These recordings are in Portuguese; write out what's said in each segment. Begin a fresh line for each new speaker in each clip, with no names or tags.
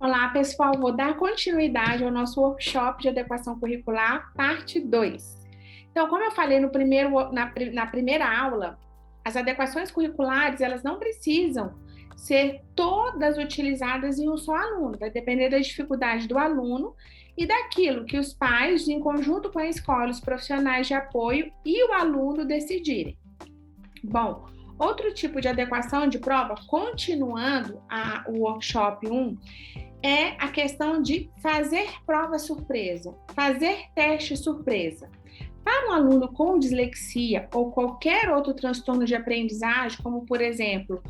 Olá, pessoal. Vou dar continuidade ao nosso workshop de adequação curricular, parte 2. Então, como eu falei na primeira aula, as adequações curriculares, elas não precisam ser todas utilizadas em um só aluno. Vai depender da dificuldade do aluno e daquilo que os pais, em conjunto com a escola, os profissionais de apoio e o aluno decidirem. Bom, outro tipo de adequação de prova, continuando o workshop 1, é a questão de fazer prova surpresa, fazer teste surpresa. Para um aluno com dislexia ou qualquer outro transtorno de aprendizagem, como, por exemplo,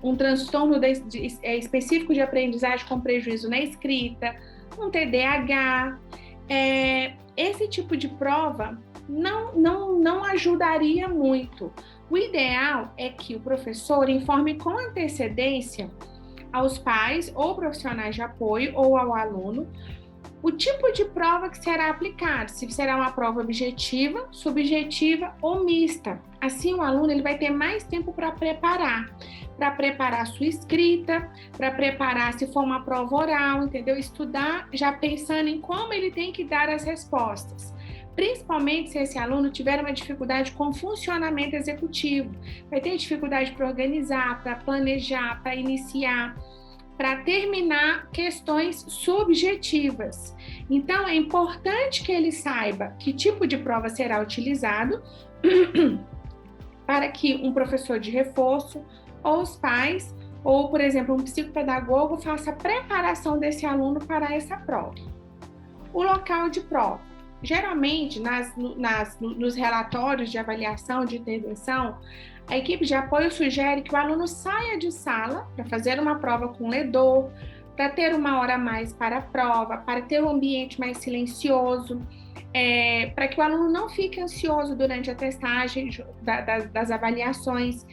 um transtorno específico de aprendizagem com prejuízo na escrita, um TDAH, esse tipo de prova não ajudaria muito. O ideal é que o professor informe com antecedência aos pais ou profissionais de apoio ou ao aluno o tipo de prova que será aplicada, se será uma prova objetiva, subjetiva ou mista. Assim, o aluno ele vai ter mais tempo para preparar a sua escrita, para preparar se for uma prova oral, entendeu? Estudar já pensando em como ele tem que dar as respostas. Principalmente se esse aluno tiver uma dificuldade com funcionamento executivo, vai ter dificuldade para organizar, para planejar, para iniciar, para terminar questões subjetivas. Então, é importante que ele saiba que tipo de prova será utilizado para que um professor de reforço, ou os pais, ou, por exemplo, um psicopedagogo faça a preparação desse aluno para essa prova. O local de prova. Geralmente, nos relatórios de avaliação de intervenção, a equipe de apoio sugere que o aluno saia de sala para fazer uma prova com ledor, para ter uma hora a mais para a prova, para ter um ambiente mais silencioso, para que o aluno não fique ansioso durante a testagem das avaliações,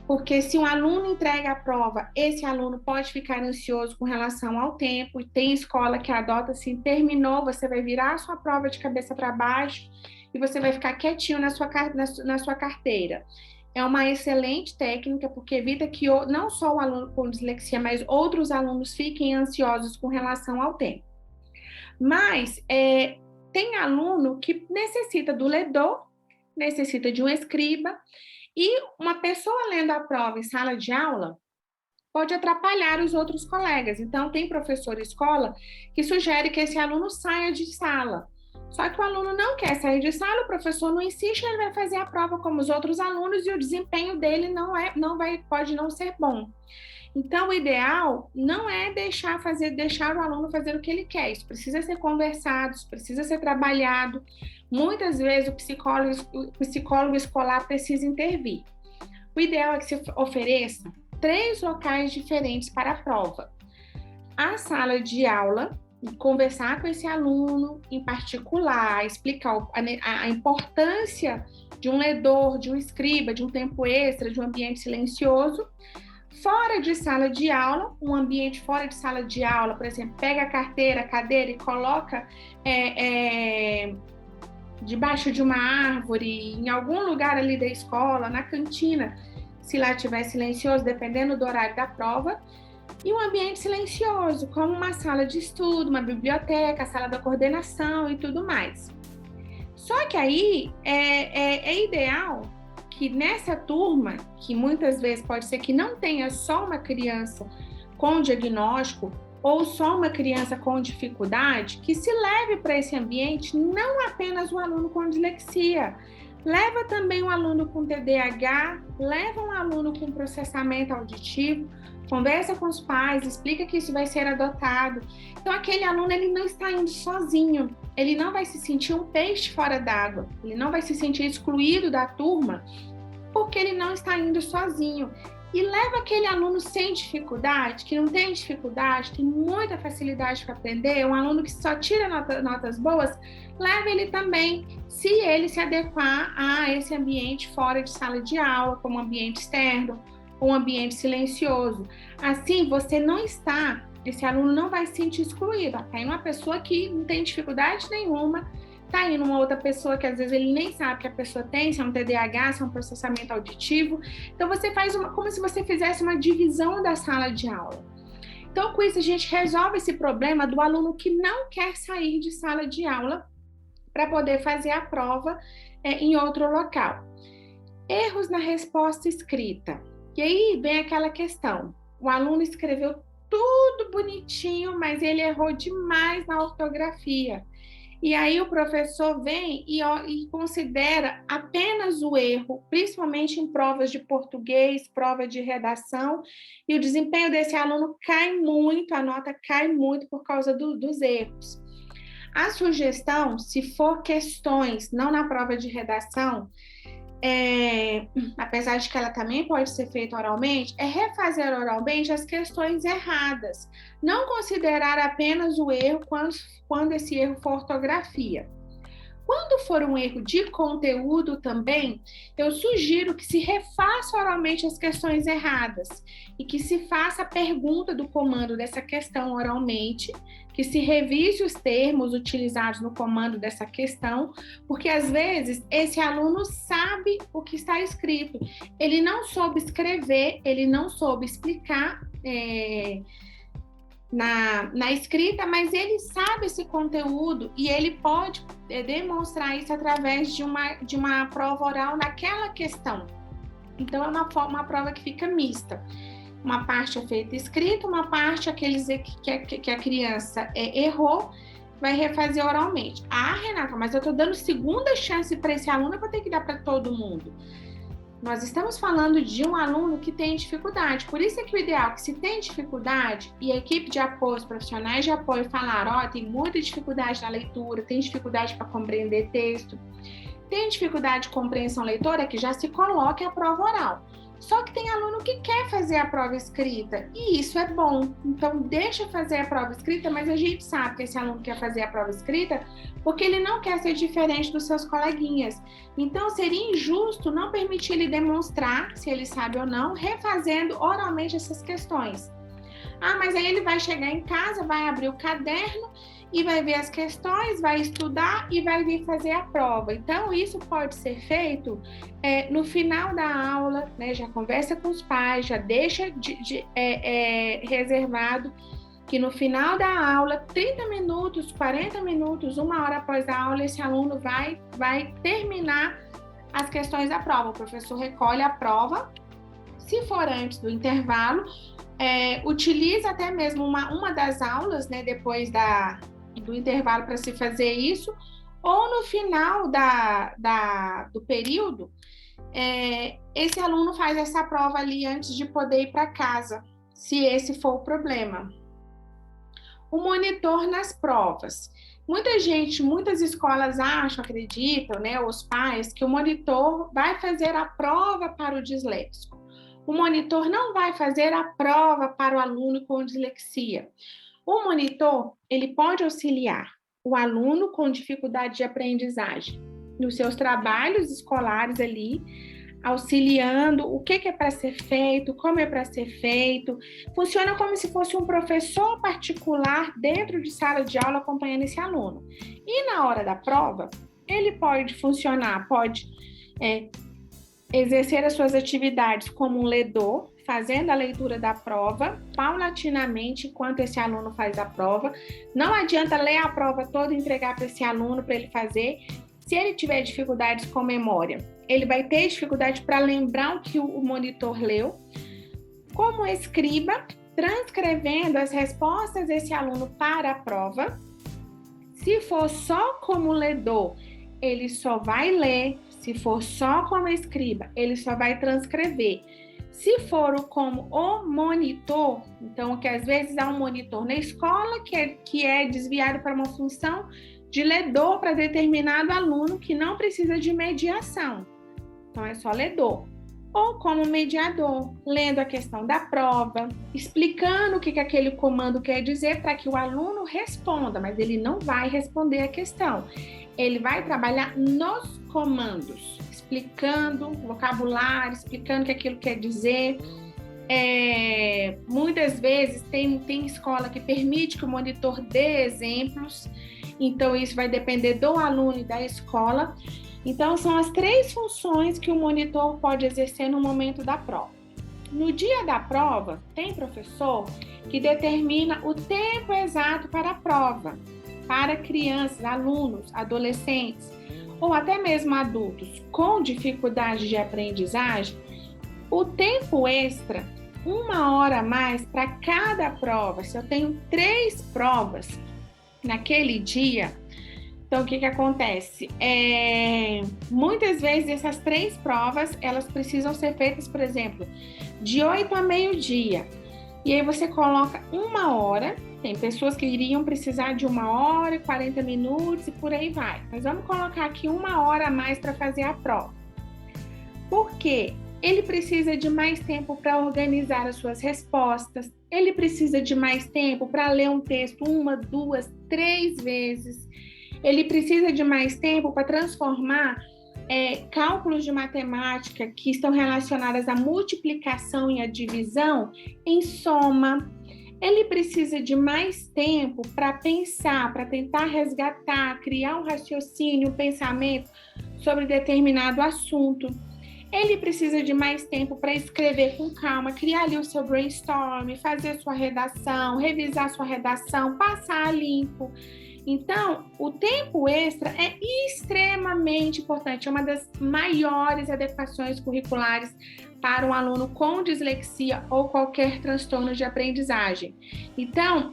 porque se um aluno entrega a prova, esse aluno pode ficar ansioso com relação ao tempo, e tem escola que adota assim, terminou, você vai virar a sua prova de cabeça para baixo e você vai ficar quietinho na sua carteira. É uma excelente técnica, porque evita que não só o aluno com dislexia, mas outros alunos fiquem ansiosos com relação ao tempo. Mas tem aluno que necessita do ledor, necessita de um escriba, e uma pessoa lendo a prova em sala de aula pode atrapalhar os outros colegas. Então, tem professor escola que sugere que esse aluno saia de sala. Só que o aluno não quer sair de sala, o professor não insiste, ele vai fazer a prova como os outros alunos e o desempenho dele pode não ser bom. Então, o ideal não é deixar o aluno fazer o que ele quer. Isso precisa ser conversado, isso precisa ser trabalhado. Muitas vezes o psicólogo escolar precisa intervir. O ideal é que se ofereça 3 locais diferentes para a prova. A sala de aula, conversar com esse aluno em particular, explicar a importância de um ledor, de um escriba, de um tempo extra, de um ambiente silencioso. Fora de sala de aula, um ambiente fora de sala de aula, por exemplo, pega a carteira, a cadeira e coloca debaixo de uma árvore, em algum lugar ali da escola, na cantina, se lá estiver silencioso, dependendo do horário da prova, e um ambiente silencioso, como uma sala de estudo, uma biblioteca, a sala da coordenação e tudo mais. Só que aí é ideal que nessa turma, que muitas vezes pode ser que não tenha só uma criança com diagnóstico ou só uma criança com dificuldade, que se leve para esse ambiente não apenas um aluno com dislexia, leva também um aluno com TDAH, leva um aluno com processamento auditivo, conversa com os pais, explica que isso vai ser adotado. Então, aquele aluno ele não está indo sozinho, ele não vai se sentir um peixe fora d'água, ele não vai se sentir excluído da turma, porque ele não está indo sozinho. E leva aquele aluno sem dificuldade, que não tem dificuldade, tem muita facilidade para aprender, um aluno que só tira notas boas, leva ele também, se ele se adequar a esse ambiente fora de sala de aula, como ambiente externo, ou um ambiente silencioso. Assim, esse aluno não vai se sentir excluído. Está indo uma pessoa que não tem dificuldade nenhuma, está indo uma outra pessoa que às vezes ele nem sabe que a pessoa tem, se é um TDAH, se é um processamento auditivo. Então, você faz como se você fizesse uma divisão da sala de aula. Então, com isso, a gente resolve esse problema do aluno que não quer sair de sala de aula para poder fazer a prova em outro local. Erros na resposta escrita. E aí vem aquela questão: o aluno escreveu tudo bonitinho, mas ele errou demais na ortografia. E aí o professor vem e considera apenas o erro, principalmente em provas de português, prova de redação, e o desempenho desse aluno cai muito, a nota cai muito por causa dos erros. A sugestão, se for questões não na prova de redação, apesar de que ela também pode ser feita oralmente, é refazer oralmente as questões erradas. Não considerar apenas o erro quando esse erro for ortografia. Quando for um erro de conteúdo também, eu sugiro que se refaça oralmente as questões erradas e que se faça a pergunta do comando dessa questão oralmente, que se revise os termos utilizados no comando dessa questão, porque às vezes esse aluno sabe o que está escrito, ele não soube escrever, ele não soube explicar na escrita, mas ele sabe esse conteúdo e ele pode demonstrar isso através de uma prova oral naquela questão. Então, é uma prova que fica mista. Uma parte é feita escrita, uma parte aqueles que a criança errou, vai refazer oralmente. Ah, Renata, mas eu estou dando segunda chance para esse aluno, eu vou ter que dar para todo mundo. Nós estamos falando de um aluno que tem dificuldade, por isso é que o ideal é que se tem dificuldade e a equipe de apoio, os profissionais de apoio falaram, tem muita dificuldade na leitura, tem dificuldade para compreender texto, tem dificuldade de compreensão leitora, que já se coloque a prova oral. Só que tem aluno que quer fazer a prova escrita e isso é bom. Então, deixa fazer a prova escrita, mas a gente sabe que esse aluno quer fazer a prova escrita porque ele não quer ser diferente dos seus coleguinhas. Então, seria injusto não permitir ele demonstrar se ele sabe ou não, refazendo oralmente essas questões. Ah, mas aí ele vai chegar em casa, vai abrir o caderno e vai ver as questões, vai estudar e vai vir fazer a prova. Então, isso pode ser feito no final da aula, né? Já conversa com os pais, já deixa reservado que no final da aula, 30 minutos, 40 minutos, 1 hora após a aula, esse aluno vai terminar as questões da prova. O professor recolhe a prova, se for antes do intervalo, utiliza até mesmo uma das aulas, né, depois do intervalo para se fazer isso, ou no final do período, esse aluno faz essa prova ali antes de poder ir para casa, se esse for o problema. O monitor nas provas. Muitas escolas acreditam, né, os pais, que o monitor vai fazer a prova para o disléxico. O monitor não vai fazer a prova para o aluno com dislexia. O monitor, ele pode auxiliar o aluno com dificuldade de aprendizagem nos seus trabalhos escolares ali, auxiliando o que é para ser feito, como é para ser feito. Funciona como se fosse um professor particular dentro de sala de aula acompanhando esse aluno. E na hora da prova, ele pode exercer as suas atividades como um ledor, fazendo a leitura da prova paulatinamente enquanto esse aluno faz a prova. Não adianta ler a prova toda e entregar para esse aluno para ele fazer. Se ele tiver dificuldades com memória, ele vai ter dificuldade para lembrar o que o monitor leu. Como escriba, transcrevendo as respostas desse aluno para a prova. Se for só como ledor, ele só vai ler. Se for só como escriba, ele só vai transcrever. Se for como o monitor, então que às vezes há um monitor na escola que é desviado para uma função de ledor para determinado aluno que não precisa de mediação. Então é só ledor. Ou como mediador, lendo a questão da prova, explicando o que aquele comando quer dizer para que o aluno responda, mas ele não vai responder a questão. Ele vai trabalhar nos comandos, explicando o vocabulário, explicando o que aquilo quer dizer. Muitas vezes tem escola que permite que o monitor dê exemplos, então isso vai depender do aluno e da escola. Então, são as 3 funções que o monitor pode exercer no momento da prova. No dia da prova, tem professor que determina o tempo exato para a prova, para crianças, alunos, adolescentes ou até mesmo adultos com dificuldade de aprendizagem, o tempo extra, 1 hora a mais para cada prova. Se eu tenho 3 provas naquele dia, então o que acontece? Muitas vezes essas 3 provas, elas precisam ser feitas, por exemplo, de 8 a meio-dia. E aí você coloca 1 hora, tem pessoas que iriam precisar de 1 hora, 40 minutos e por aí vai. Mas vamos colocar aqui 1 hora a mais para fazer a prova. Por quê? Ele precisa de mais tempo para organizar as suas respostas, ele precisa de mais tempo para ler um texto 1, 2, 3 vezes, ele precisa de mais tempo para transformar cálculos de matemática que estão relacionados à multiplicação e à divisão em soma. Ele precisa de mais tempo para pensar, para tentar resgatar, criar um raciocínio, um pensamento sobre determinado assunto. Ele precisa de mais tempo para escrever com calma, criar ali o seu brainstorm, fazer sua redação, revisar sua redação, passar a limpo. Então, o tempo extra é extremamente importante, é uma das maiores adequações curriculares para um aluno com dislexia ou qualquer transtorno de aprendizagem. Então,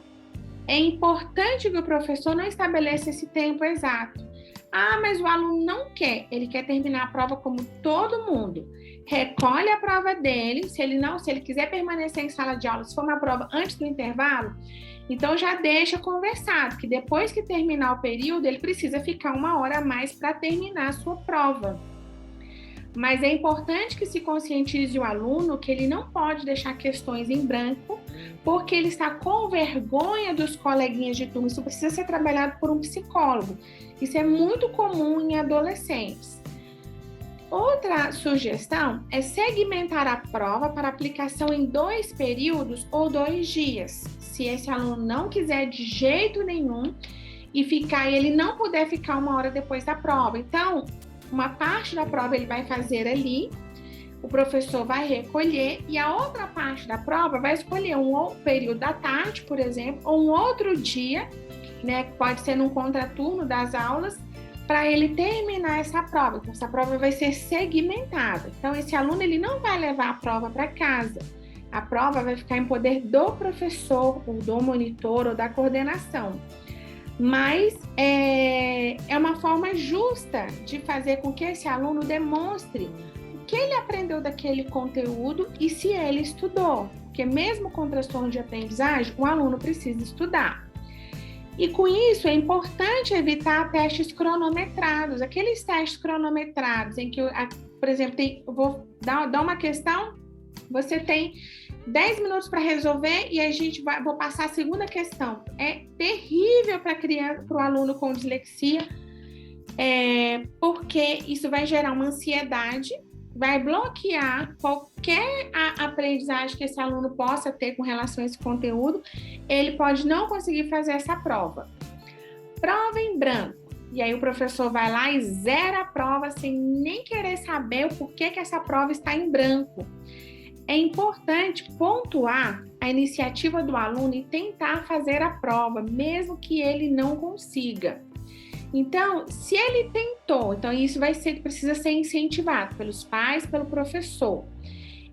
é importante que o professor não estabeleça esse tempo exato. Ah, mas o aluno não quer, ele quer terminar a prova como todo mundo. Recolhe a prova dele, se ele quiser permanecer em sala de aula, se for uma prova antes do intervalo, então já deixa conversado, que depois que terminar o período, ele precisa ficar 1 hora a mais para terminar a sua prova. Mas é importante que se conscientize o aluno que ele não pode deixar questões em branco, porque ele está com vergonha dos coleguinhas de turma. Isso precisa ser trabalhado por um psicólogo. Isso é muito comum em adolescentes. Outra sugestão é segmentar a prova para aplicação em 2 períodos ou 2 dias. Se esse aluno não quiser de jeito nenhum ele não puder ficar 1 hora depois da prova. Então, uma parte da prova ele vai fazer ali, o professor vai recolher e a outra parte da prova vai escolher um período da tarde, por exemplo, ou um outro dia, né, que pode ser num contraturno das aulas, para ele terminar essa prova. Então, essa prova vai ser segmentada. Então, esse aluno ele não vai levar a prova para casa. A prova vai ficar em poder do professor, ou do monitor, ou da coordenação. Mas é uma forma justa de fazer com que esse aluno demonstre o que ele aprendeu daquele conteúdo e se ele estudou. Porque mesmo com transtorno de aprendizagem, o aluno precisa estudar. E com isso é importante evitar testes cronometrados, aqueles testes cronometrados em que, por exemplo, vou dar uma questão, você tem 10 minutos para resolver e vou passar a segunda questão. É terrível para o aluno com dislexia, porque isso vai gerar uma ansiedade, vai bloquear qualquer aprendizagem que esse aluno possa ter com relação a esse conteúdo. Ele pode não conseguir fazer essa prova. Prova em branco. E aí o professor vai lá e zera a prova sem nem querer saber o porquê que essa prova está em branco. É importante pontuar a iniciativa do aluno e tentar fazer a prova, mesmo que ele não consiga. Então, se ele tentou, então isso precisa ser incentivado pelos pais, pelo professor.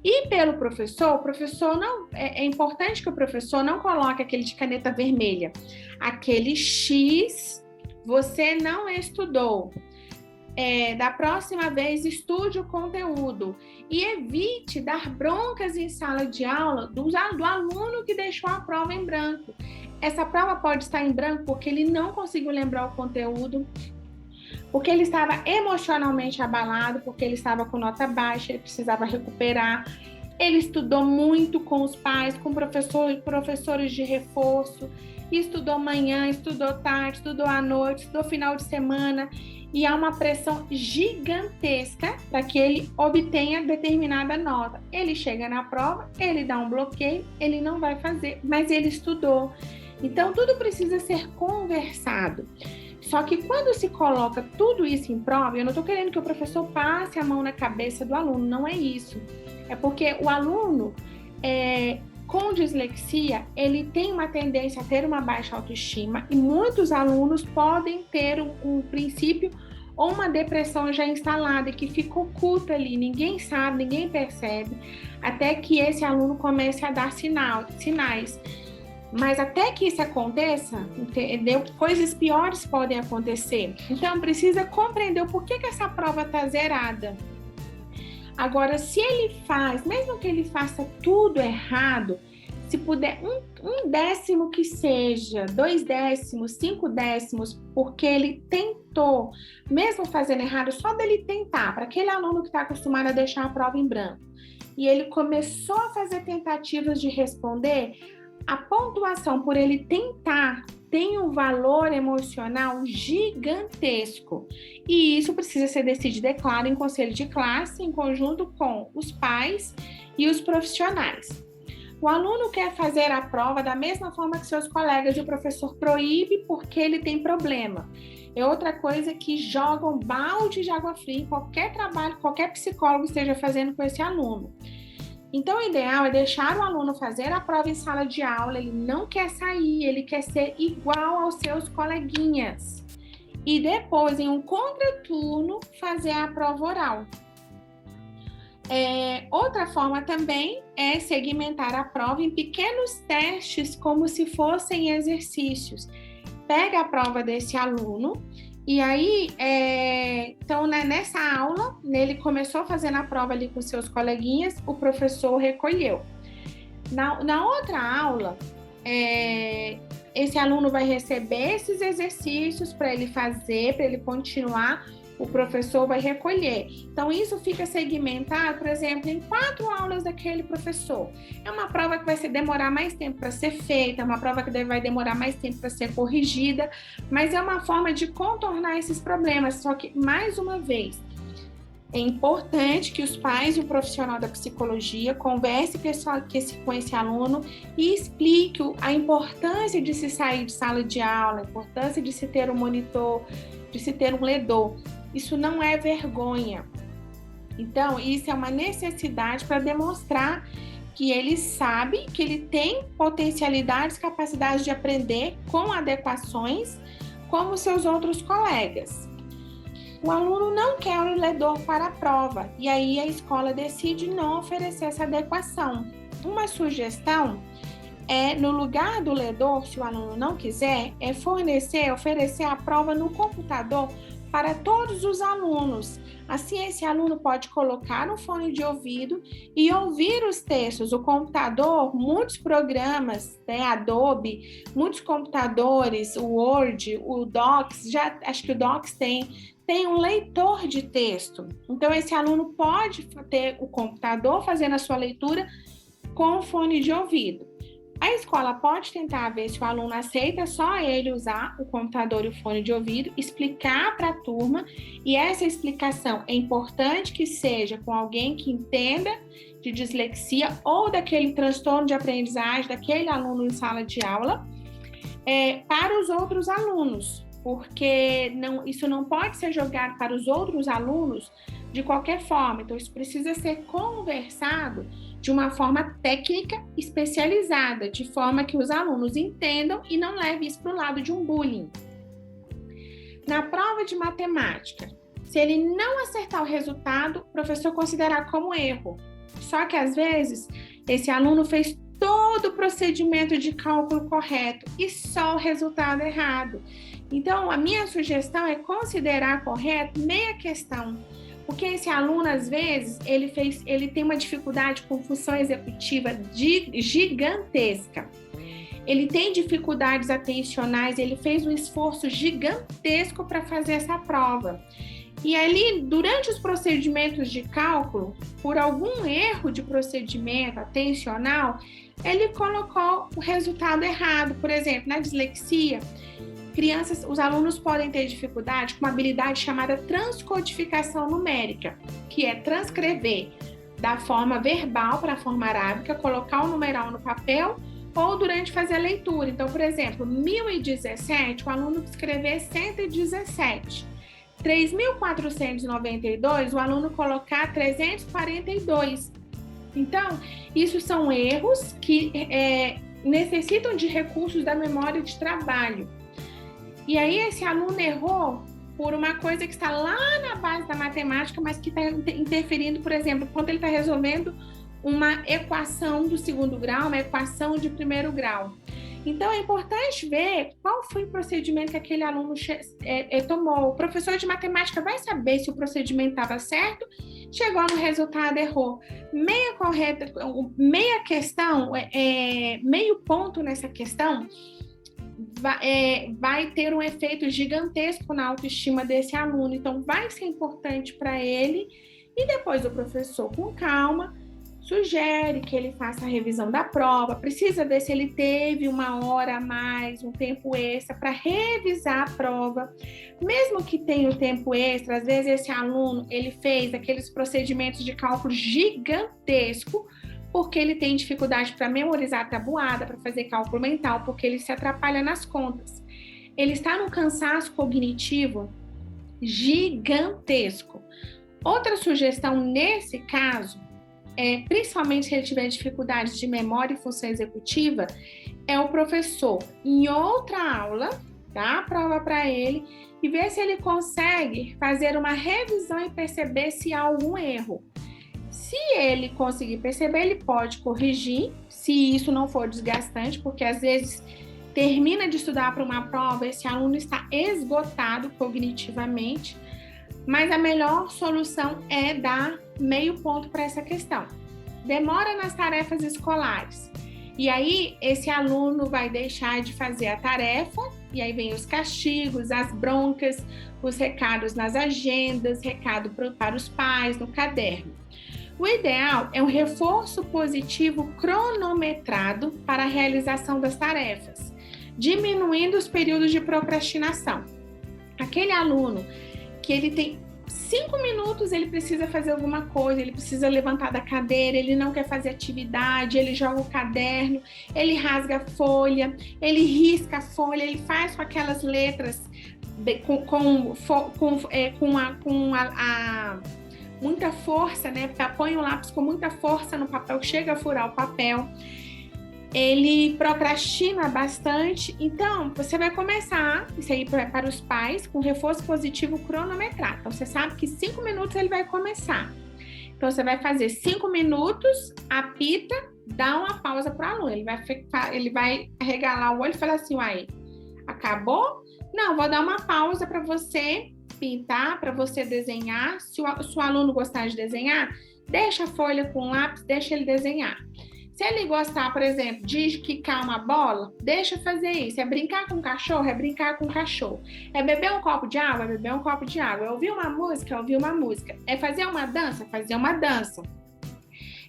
E pelo professor, o professor não, é importante que o professor não coloque aquele de caneta vermelha, aquele X, você não estudou. Da próxima vez, estude o conteúdo e evite dar broncas em sala de aula do aluno que deixou a prova em branco. Essa prova pode estar em branco porque ele não conseguiu lembrar o conteúdo, porque ele estava emocionalmente abalado, porque ele estava com nota baixa, ele precisava recuperar. Ele estudou muito com os pais, com professores de reforço, estudou manhã, estudou tarde, estudou à noite, estudou final de semana, e há uma pressão gigantesca para que ele obtenha determinada nota. Ele chega na prova, ele dá um bloqueio, ele não vai fazer, mas ele estudou. Então, tudo precisa ser conversado. Só que quando se coloca tudo isso em prova, eu não estou querendo que o professor passe a mão na cabeça do aluno, não é isso. É porque o aluno com dislexia, ele tem uma tendência a ter uma baixa autoestima e muitos alunos podem ter um princípio ou uma depressão já instalada que fica oculta ali, ninguém sabe, ninguém percebe, até que esse aluno comece a dar sinais. Mas até que isso aconteça, entendeu? Coisas piores podem acontecer. Então, precisa compreender o porquê que essa prova está zerada. Agora, se ele faz, mesmo que ele faça tudo errado, se puder um décimo que seja, 2 décimos, 5 décimos, porque ele tentou, mesmo fazendo errado, só dele tentar, para aquele aluno que está acostumado a deixar a prova em branco, e ele começou a fazer tentativas de responder, a pontuação por ele tentar tem um valor emocional gigantesco. E isso precisa ser decidido, é claro, em conselho de classe, em conjunto com os pais e os profissionais. O aluno quer fazer a prova da mesma forma que seus colegas e o professor proíbe porque ele tem problema. É outra coisa que jogam balde de água fria em qualquer trabalho, qualquer psicólogo esteja fazendo com esse aluno. Então, o ideal é deixar o aluno fazer a prova em sala de aula, ele não quer sair, ele quer ser igual aos seus coleguinhas. E depois, em um contraturno, fazer a prova oral. Outra forma também é segmentar a prova em pequenos testes, como se fossem exercícios. Pega a prova desse aluno e aí, então, né, nessa aula, ele começou fazendo a prova ali com seus coleguinhas, o professor recolheu. Na outra aula, esse aluno vai receber esses exercícios para ele fazer, para ele continuar, o professor vai recolher. Então, isso fica segmentado, por exemplo, em 4 aulas daquele professor. É uma prova que vai demorar mais tempo para ser feita, é uma prova que vai demorar mais tempo para ser corrigida, mas é uma forma de contornar esses problemas. Só que, mais uma vez, é importante que os pais e o profissional da psicologia conversem com esse aluno e explique a importância de se sair de sala de aula, a importância de se ter um monitor, de se ter um ledor. Isso não é vergonha. Então, isso é uma necessidade para demonstrar que ele sabe que ele tem potencialidades, capacidades de aprender com adequações, como seus outros colegas. O aluno não quer o ledor para a prova, e aí a escola decide não oferecer essa adequação. Uma sugestão é, no lugar do ledor, se o aluno não quiser, oferecer a prova no computador para todos os alunos. Assim, esse aluno pode colocar no fone de ouvido e ouvir os textos. O computador, muitos programas, Adobe, muitos computadores, o Word, o Docs, acho que o Docs tem um leitor de texto. Então, esse aluno pode ter o computador fazendo a sua leitura com o fone de ouvido. A escola pode tentar ver se o aluno aceita só ele usar o computador e o fone de ouvido, explicar para a turma, e essa explicação é importante que seja com alguém que entenda de dislexia ou daquele transtorno de aprendizagem daquele aluno em sala de aula, para os outros alunos, porque isso não pode ser jogado para os outros alunos de qualquer forma. Então, isso precisa ser conversado de uma forma técnica especializada, de forma que os alunos entendam e não levem isso para o lado de um bullying. Na prova de matemática, se ele não acertar o resultado, o professor considerar como erro. Só que, às vezes, esse aluno fez todo o procedimento de cálculo correto e só o resultado errado. Então, a minha sugestão é considerar correto meia questão. Porque esse aluno, às vezes, ele tem uma dificuldade com função executiva gigantesca. Ele tem dificuldades atencionais, ele fez um esforço gigantesco para fazer essa prova. E ali, durante os procedimentos de cálculo, por algum erro de procedimento atencional, ele colocou o resultado errado. Por exemplo, na dislexia, os alunos podem ter dificuldade com uma habilidade chamada transcodificação numérica, que é transcrever da forma verbal para a forma arábica, colocar o numeral no papel ou durante fazer a leitura. Então, por exemplo, 1017, o aluno escrever 117. 3.492, o aluno colocar 342. Então, isso são erros que necessitam de recursos da memória de trabalho. E aí esse aluno errou por uma coisa que está lá na base da matemática, mas que está interferindo, por exemplo, quando ele está resolvendo uma equação do segundo grau, uma equação de primeiro grau. Então, é importante ver qual foi o procedimento que aquele aluno tomou. O professor de matemática vai saber se o procedimento estava certo, chegou no resultado, errou. Meia questão, meio ponto nessa questão, vai ter um efeito gigantesco na autoestima desse aluno. Então, vai ser importante para ele. E depois o professor, com calma, sugere que ele faça a revisão da prova, precisa ver se ele teve uma hora a mais, um tempo extra para revisar a prova. Mesmo que tenha o tempo extra, às vezes esse aluno, ele fez aqueles procedimentos de cálculo gigantesco, porque ele tem dificuldade para memorizar a tabuada, para fazer cálculo mental, porque ele se atrapalha nas contas. Ele está num cansaço cognitivo gigantesco. Outra sugestão nesse caso, principalmente se ele tiver dificuldades de memória e função executiva, é o professor, em outra aula, dar a prova para ele e ver se ele consegue fazer uma revisão e perceber se há algum erro. Se ele conseguir perceber, ele pode corrigir, se isso não for desgastante, porque às vezes termina de estudar para uma prova, esse aluno está esgotado cognitivamente, mas a melhor solução é dar meio ponto para essa questão. Demora nas tarefas escolares. E aí, esse aluno vai deixar de fazer a tarefa, e aí vem os castigos, as broncas, os recados nas agendas, recado para os pais, no caderno. O ideal é um reforço positivo cronometrado para a realização das tarefas, diminuindo os períodos de procrastinação. Aquele aluno que ele tem 5 minutos, ele precisa fazer alguma coisa, ele precisa levantar da cadeira, ele não quer fazer atividade, ele joga o caderno, ele rasga a folha, ele risca a folha, ele faz com aquelas letras com muita força, né? Põe o lápis com muita força no papel, chega a furar o papel. Ele procrastina bastante, então você vai começar, isso aí para os pais, com reforço positivo cronometrado. Então você sabe que 5 minutos ele vai começar. Então você vai fazer 5 minutos, apita, dá uma pausa para o aluno. Ele vai arregalar o olho e falar assim: uai, acabou? Não, vou dar uma pausa para você pintar, para você desenhar. Se o aluno gostar de desenhar, deixa a folha com lápis, deixa ele desenhar. Se ele gostar, por exemplo, de quicar uma bola, deixa fazer isso. É brincar com o cachorro? É brincar com o cachorro. É beber um copo de água? É beber um copo de água. É ouvir uma música? É ouvir uma música. É fazer uma dança? Fazer uma dança.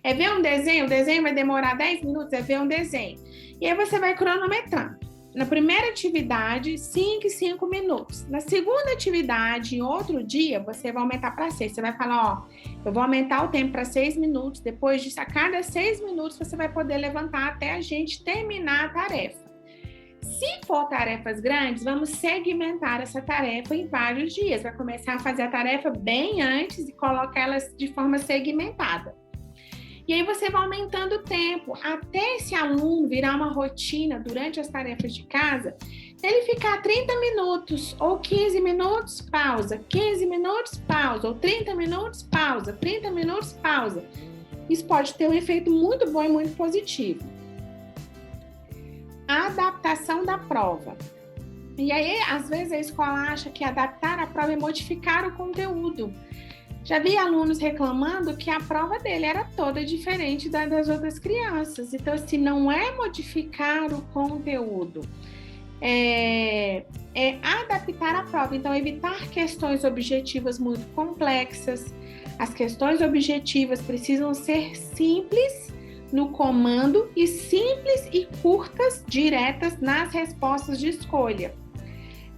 É ver um desenho? O desenho vai demorar 10 minutos? É ver um desenho. E aí você vai cronometrando. Na primeira atividade, 5 e 5 minutos. Na segunda atividade, em outro dia, você vai aumentar para 6. Você vai falar, eu vou aumentar o tempo para 6 minutos. Depois disso, a cada 6 minutos, você vai poder levantar até a gente terminar a tarefa. Se for tarefas grandes, vamos segmentar essa tarefa em vários dias. Vai começar a fazer a tarefa bem antes e colocar elas de forma segmentada. E aí você vai aumentando o tempo, até esse aluno virar uma rotina durante as tarefas de casa, ele ficar 30 minutos, ou 15 minutos, pausa, 15 minutos, pausa, ou 30 minutos, pausa, 30 minutos, pausa. Isso pode ter um efeito muito bom e muito positivo. A adaptação da prova. E aí, às vezes, a escola acha que adaptar a prova é modificar o conteúdo. Já vi alunos reclamando que a prova dele era toda diferente das outras crianças. Então, se não é modificar o conteúdo, é adaptar a prova. Então, evitar questões objetivas muito complexas. As questões objetivas precisam ser simples no comando e simples e curtas, diretas nas respostas de escolha.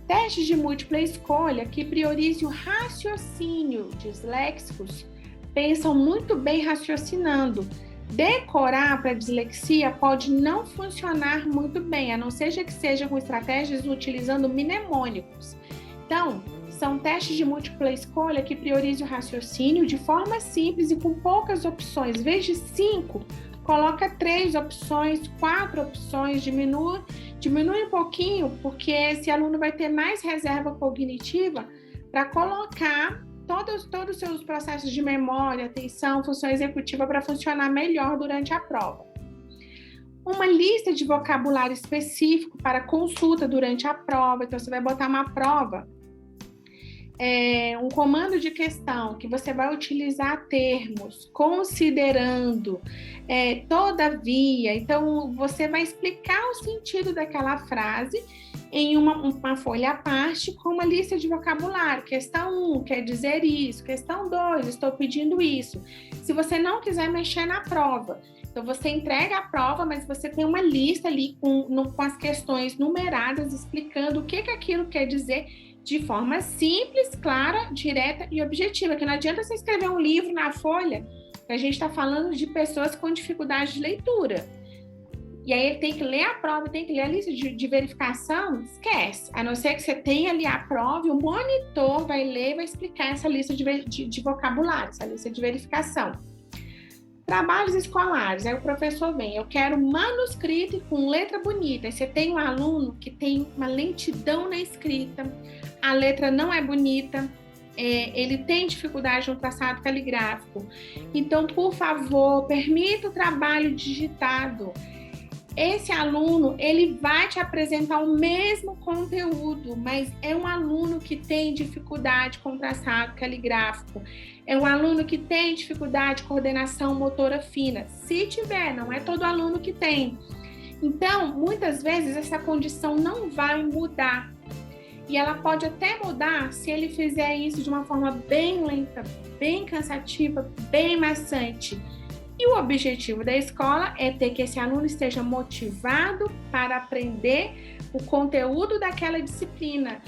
Testes de múltipla escolha que priorizem o raciocínio. Disléxicos pensam muito bem raciocinando. Decorar para dislexia pode não funcionar muito bem, a não ser que seja com estratégias utilizando mnemônicos. Então, são testes de múltipla escolha que priorizam o raciocínio de forma simples e com poucas opções. Em vez de 5, coloca 3 opções, 4 opções, diminui um pouquinho, porque esse aluno vai ter mais reserva cognitiva para colocar todos os seus processos de memória, atenção, função executiva para funcionar melhor durante a prova. Uma lista de vocabulário específico para consulta durante a prova. Então, você vai botar uma prova, um comando de questão que você vai utilizar termos, considerando, todavia. Então, você vai explicar o sentido daquela frase em uma folha à parte com uma lista de vocabulário. Questão 1, quer dizer isso. Questão 2, estou pedindo isso. Se você não quiser mexer na prova, então você entrega a prova, mas você tem uma lista ali com as questões numeradas, explicando o que aquilo quer dizer de forma simples, clara, direta e objetiva. Que não adianta você escrever um livro na folha, que a gente está falando de pessoas com dificuldade de leitura. E aí ele tem que ler a prova, tem que ler a lista de verificação, esquece. A não ser que você tenha ali a prova e o monitor vai ler e vai explicar essa lista de vocabulário, essa lista de verificação. Trabalhos escolares, aí o professor vem, eu quero manuscrito com letra bonita. Aí você tem um aluno que tem uma lentidão na escrita, a letra não é bonita, ele tem dificuldade no traçado caligráfico. Então, por favor, permita o trabalho digitado. Esse aluno, ele vai te apresentar o mesmo conteúdo, mas é um aluno que tem dificuldade com traçado caligráfico, é um aluno que tem dificuldade de coordenação motora fina. Se tiver, não é todo aluno que tem. Então, muitas vezes, essa condição não vai mudar. E ela pode até mudar se ele fizer isso de uma forma bem lenta, bem cansativa, bem maçante. E o objetivo da escola é ter que esse aluno esteja motivado para aprender o conteúdo daquela disciplina.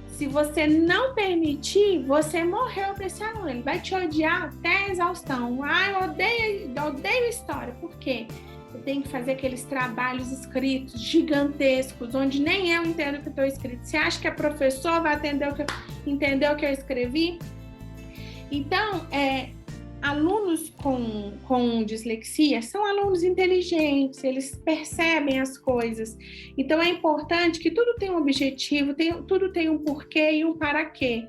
Se você não permitir, você morreu para esse aluno. Ele vai te odiar até a exaustão. Eu odeio história. Por quê? Eu tenho que fazer aqueles trabalhos escritos gigantescos, onde nem eu entendo o que estou escrito. Você acha que a professora vai entender o que eu escrevi? Então, alunos com dislexia são alunos inteligentes, eles percebem as coisas. Então, é importante que tudo tenha um objetivo, tudo tem um porquê e um para quê.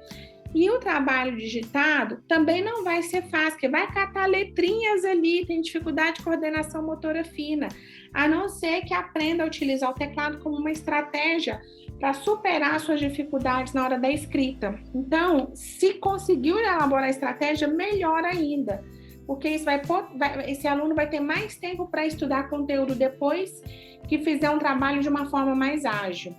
E o trabalho digitado também não vai ser fácil, porque vai catar letrinhas ali, tem dificuldade de coordenação motora fina, a não ser que aprenda a utilizar o teclado como uma estratégia para superar suas dificuldades na hora da escrita. Então, se conseguiu elaborar a estratégia, melhor ainda, porque isso esse aluno vai ter mais tempo para estudar conteúdo depois que fizer um trabalho de uma forma mais ágil.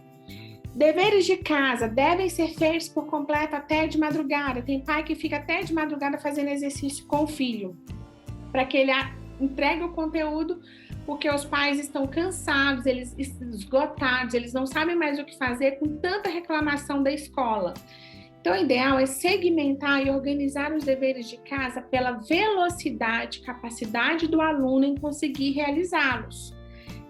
Deveres de casa devem ser feitos por completo até de madrugada. Tem pai que fica até de madrugada fazendo exercício com o filho, para que ele entregue o conteúdo, porque os pais estão cansados, eles esgotados, eles não sabem mais o que fazer com tanta reclamação da escola. Então, o ideal é segmentar e organizar os deveres de casa pela velocidade, capacidade do aluno em conseguir realizá-los.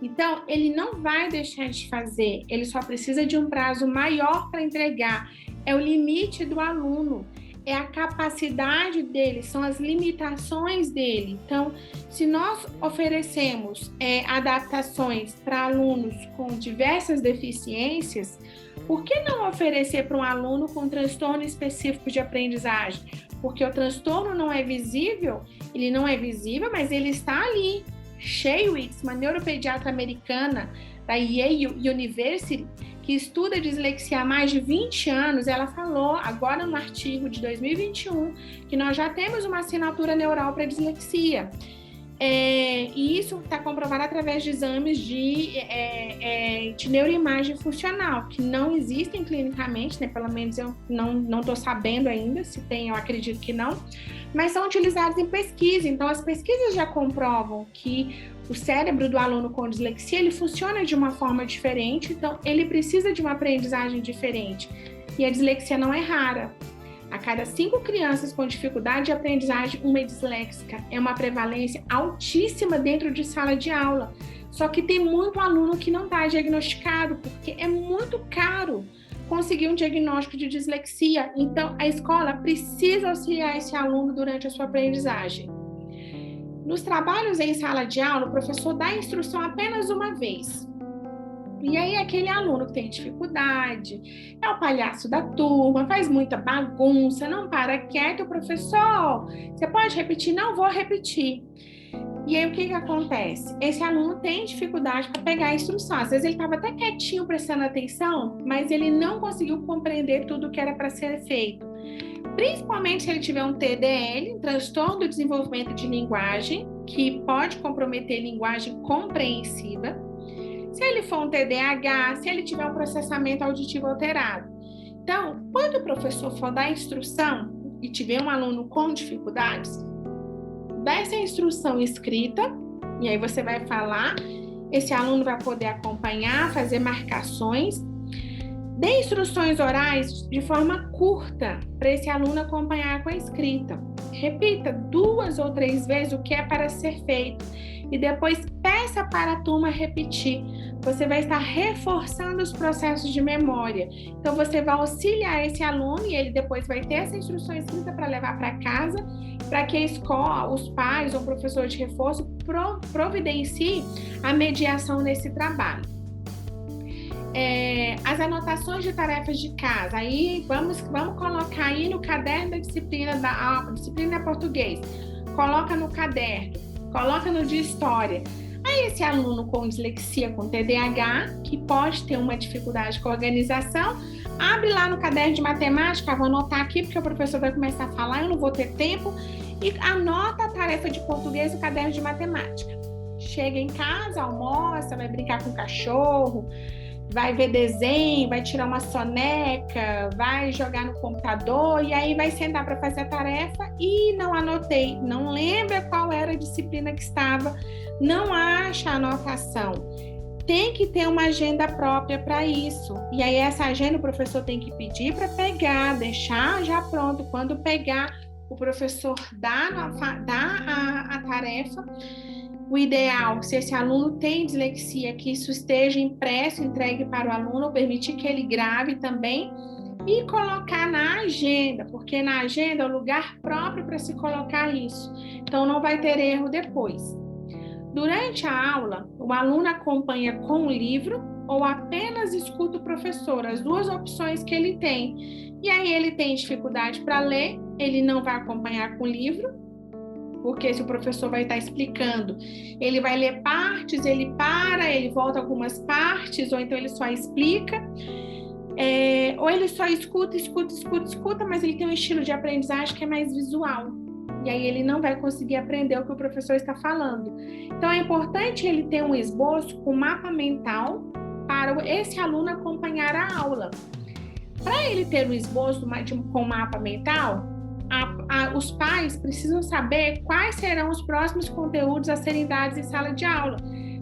Então, ele não vai deixar de fazer, ele só precisa de um prazo maior para entregar. É o limite do aluno, é a capacidade dele, são as limitações dele. Então, se nós oferecemos adaptações para alunos com diversas deficiências, por que não oferecer para um aluno com transtorno específico de aprendizagem? Porque o transtorno não é visível, ele não é visível, mas ele está ali. Shaywitz, uma neuropediatra americana da Yale University, que estuda dislexia há mais de 20 anos, ela falou agora no artigo de 2021 que nós já temos uma assinatura neural para dislexia. E isso está comprovado através de exames de neuroimagem funcional, que não existem clinicamente, né? Pelo menos eu não estou sabendo ainda, se tem, eu acredito que não, mas são utilizados em pesquisa. Então, as pesquisas já comprovam que o cérebro do aluno com dislexia, ele funciona de uma forma diferente, então ele precisa de uma aprendizagem diferente. E a dislexia não é rara. A cada 5 crianças com dificuldade de aprendizagem, uma é disléxica. É uma prevalência altíssima dentro de sala de aula. Só que tem muito aluno que não está diagnosticado, porque é muito caro conseguir um diagnóstico de dislexia. Então, a escola precisa auxiliar esse aluno durante a sua aprendizagem. Nos trabalhos em sala de aula, o professor dá a instrução apenas uma vez. E aí, aquele aluno que tem dificuldade, é o palhaço da turma, faz muita bagunça, não para quieto, professor, você pode repetir? Não vou repetir. E aí, o que acontece? Esse aluno tem dificuldade para pegar a instrução. Às vezes, ele estava até quietinho, prestando atenção, mas ele não conseguiu compreender tudo o que era para ser feito. Principalmente se ele tiver um TDL, um transtorno do desenvolvimento de linguagem, que pode comprometer linguagem compreensiva. Se ele for um TDAH, se ele tiver um processamento auditivo alterado. Então, quando o professor for dar instrução e tiver um aluno com dificuldades, dá essa instrução escrita, e aí você vai falar, esse aluno vai poder acompanhar, fazer marcações. Dê instruções orais de forma curta, para esse aluno acompanhar com a escrita. Repita 2 ou 3 vezes o que é para ser feito e depois peça para a turma repetir. Você vai estar reforçando os processos de memória. Então, você vai auxiliar esse aluno e ele depois vai ter essa instrução escrita para levar para casa, para que a escola, os pais ou o professor de reforço providencie a mediação nesse trabalho. As anotações de tarefas de casa, aí vamos colocar aí no caderno da disciplina português, coloca no caderno, coloca no de história. Aí esse aluno com dislexia, com TDAH, que pode ter uma dificuldade com a organização, abre lá no caderno de matemática, vou anotar aqui porque o professor vai começar a falar, eu não vou ter tempo, e anota a tarefa de português no caderno de matemática. Chega em casa, almoça, vai brincar com o cachorro, vai ver desenho, vai tirar uma soneca, vai jogar no computador e aí vai sentar para fazer a tarefa e não anotei, não lembra qual era a disciplina que estava, não acha a anotação. Tem que ter uma agenda própria para isso. E aí essa agenda o professor tem que pedir para pegar, deixar já pronto. Quando pegar, o professor dá a tarefa. O ideal, se esse aluno tem dislexia, que isso esteja impresso, entregue para o aluno, permitir que ele grave também e colocar na agenda, porque na agenda é o lugar próprio para se colocar isso. Então, não vai ter erro depois. Durante a aula, o aluno acompanha com o livro ou apenas escuta o professor, as 2 opções que ele tem. E aí ele tem dificuldade para ler, ele não vai acompanhar com o livro, porque se o professor vai estar explicando, ele vai ler partes, ele para, ele volta algumas partes, ou então ele só explica, ou ele só escuta, mas ele tem um estilo de aprendizagem que é mais visual, e aí ele não vai conseguir aprender o que o professor está falando. Então, é importante ele ter um esboço com mapa mental para esse aluno acompanhar a aula. Para ele ter um esboço com mapa mental, os pais precisam saber quais serão os próximos conteúdos a serem dados em sala de aula.